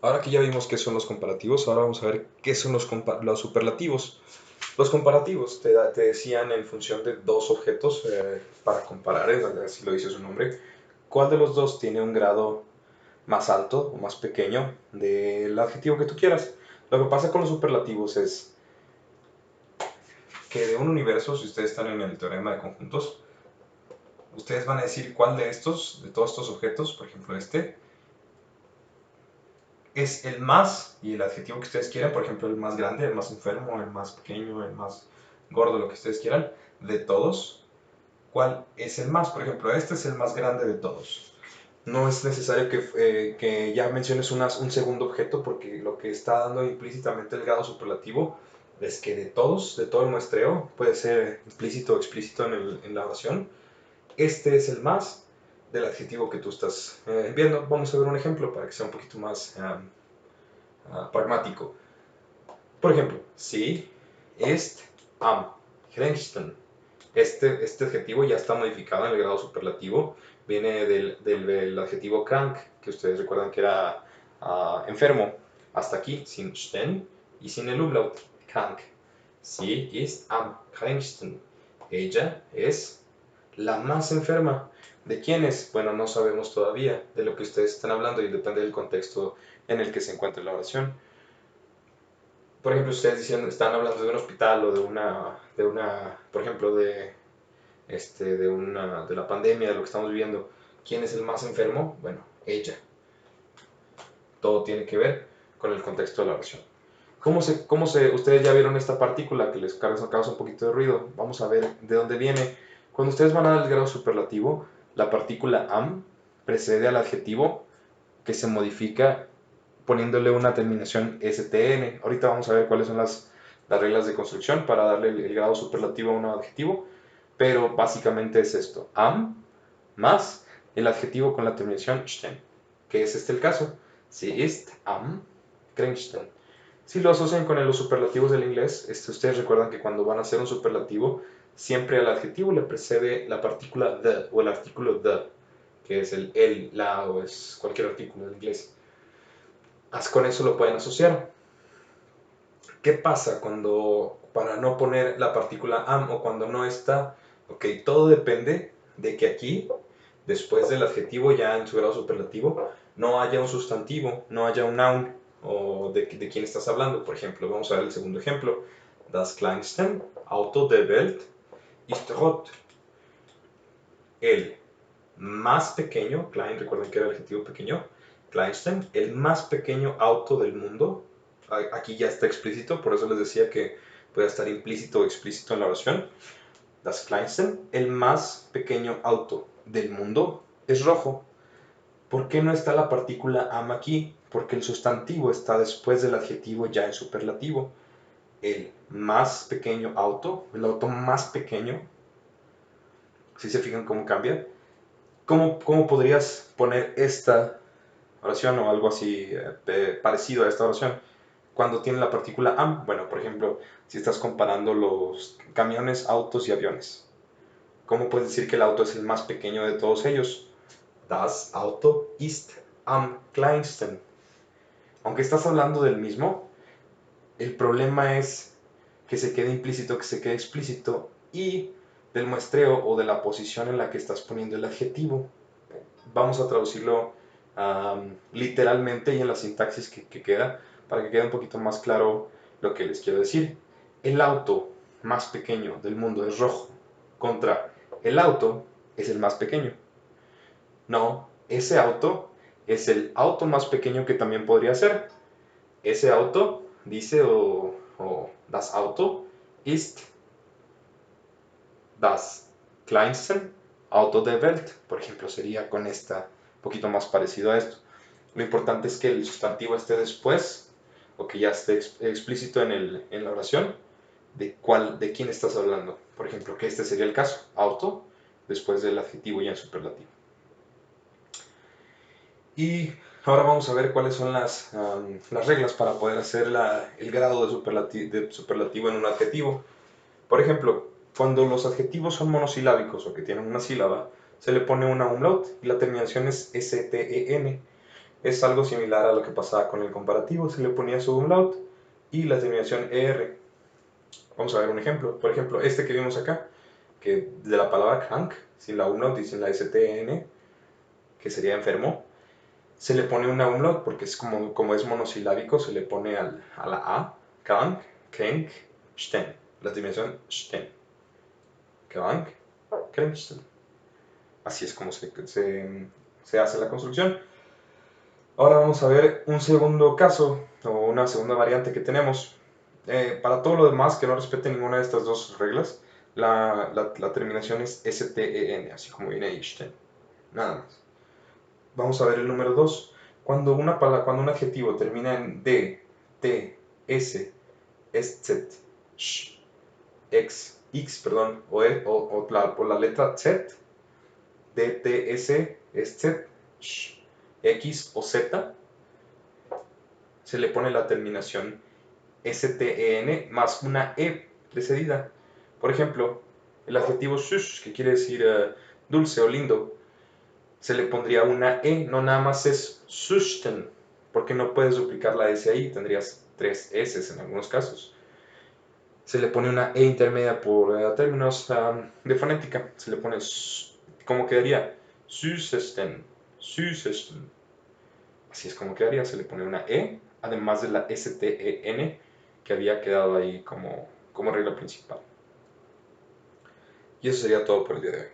Ahora que ya vimos qué son los comparativos, ahora vamos a ver qué son los superlativos. Los comparativos te decían en función de dos objetos para comparar, así lo dice su nombre, cuál de los dos tiene un grado más alto o más pequeño del adjetivo que tú quieras. Lo que pasa con los superlativos es que de un universo, si ustedes están en el teorema de conjuntos, ustedes van a decir cuál de estos, de todos estos objetos, por ejemplo este, es el más, y el adjetivo que ustedes quieran, por ejemplo, el más grande, el más enfermo, el más pequeño, el más gordo, lo que ustedes quieran, de todos, ¿cuál es el más? Por ejemplo, este es el más grande de todos. No es necesario que ya menciones un segundo objeto porque lo que está dando implícitamente el grado superlativo es que de todos, de todo el muestreo, puede ser implícito o explícito en la oración, este es el más del adjetivo que tú estás viendo. Vamos a ver un ejemplo para que sea un poquito más pragmático. Por ejemplo, si ist am geringsten. Este adjetivo ya está modificado en el grado superlativo. Viene del adjetivo krank, que ustedes recuerdan que era enfermo. Hasta aquí, sin sten y sin el umlaut. Krank. Sie ist am geringsten. Ella es la más enferma. ¿De quién es? Bueno, no sabemos todavía de lo que ustedes están hablando y depende del contexto en el que se encuentre la oración. Por ejemplo, ustedes diciendo, están hablando de un hospital o por ejemplo, de la pandemia, de lo que estamos viviendo. ¿Quién es el más enfermo? Bueno, ella. Todo tiene que ver con el contexto de la oración. Ustedes ya vieron esta partícula que les causa un poquito de ruido? Vamos a ver de dónde viene. Cuando ustedes van a dar el grado superlativo, la partícula am precede al adjetivo que se modifica poniéndole una terminación STN. Ahorita vamos a ver cuáles son las reglas de construcción para darle el grado superlativo a un adjetivo, pero básicamente es esto: am más el adjetivo con la terminación sten, que es este el caso. Sie ist am geringsten. Si lo asocian con los superlativos del inglés, ustedes recuerdan que cuando van a hacer un superlativo, siempre al adjetivo le precede la partícula the o el artículo the, que es el, la o es cualquier artículo del inglés. Con eso lo pueden asociar. ¿Qué pasa para no poner la partícula am o cuando no está? Ok, todo depende de que aquí, después del adjetivo ya en su grado superlativo, no haya un sustantivo, no haya un noun o de quién estás hablando. Por ejemplo, vamos a ver el segundo ejemplo. Das kleinste Auto der Welt ist rot. El más pequeño, klein, recuerden que era el adjetivo pequeño, kleinsten, el más pequeño auto del mundo. Aquí ya está explícito, por eso les decía que puede estar implícito o explícito en la oración. Das kleinsten, el más pequeño auto del mundo, es rojo. ¿Por qué no está la partícula am aquí? Porque el sustantivo está después del adjetivo ya en superlativo. El más pequeño auto, el auto más pequeño. ¿Sí se fijan cómo cambia? ¿Cómo podrías poner esta oración o algo así parecido a esta oración cuando tiene la partícula am? Bueno, por ejemplo, si estás comparando los camiones, autos y aviones, ¿cómo puedes decir que el auto es el más pequeño de todos ellos? Das Auto ist am kleinsten. Aunque estás hablando del mismo, el problema es que se quede implícito, que se quede explícito y del muestreo o de la posición en la que estás poniendo el adjetivo. Vamos a traducirlo literalmente y en la sintaxis que queda para que quede un poquito más claro lo que les quiero decir. El auto más pequeño del mundo es rojo contra el auto es el más pequeño. No, ese auto es el auto más pequeño que también podría ser. Ese auto dice o das Auto ist das kleinste Auto der Welt. Por ejemplo, sería con esta, un poquito más parecido a esto. Lo importante es que el sustantivo esté después o que ya esté explícito en la oración de quién estás hablando. Por ejemplo, que este sería el caso, auto, después del adjetivo ya en superlativo. Y ahora vamos a ver cuáles son las reglas para poder hacer el grado de superlativo en un adjetivo. Por ejemplo, cuando los adjetivos son monosilábicos o que tienen una sílaba, se le pone una umlaut y la terminación es STEN. Es algo similar a lo que pasaba con el comparativo, se le ponía su umlaut y la terminación ER. Vamos a ver un ejemplo. Por ejemplo, este que vimos acá, que de la palabra krank, sin la umlaut y sin la STN, que sería enfermo, se le pone una umlaut porque es como es monosilábico, se le pone a la A, krank, krank, sten. La terminación sten. Krank, kranksten. Así es como se hace la construcción. Ahora vamos a ver un segundo caso o una segunda variante que tenemos. Para todo lo demás que no respete ninguna de estas dos reglas, la terminación es STEN, así como viene Einstein. Nada más. Vamos a ver el número 2. Cuando un adjetivo termina en D, T, S, SZ, sh, X, perdón, o la letra Z, D, T, S, SZ, sh, X o Z, se le pone la terminación STEN más una E precedida. Por ejemplo, el adjetivo shush, que quiere decir dulce o lindo, se le pondría una E, no nada más es shushten, porque no puedes duplicar la S ahí, tendrías tres S en algunos casos. Se le pone una E intermedia por términos de fonética, se le pone, ¿cómo quedaría? Süßesten, Süßesten. Así es como quedaría, se le pone una E, además de la STEN, que había quedado ahí como regla principal. Y eso sería todo por el día de hoy.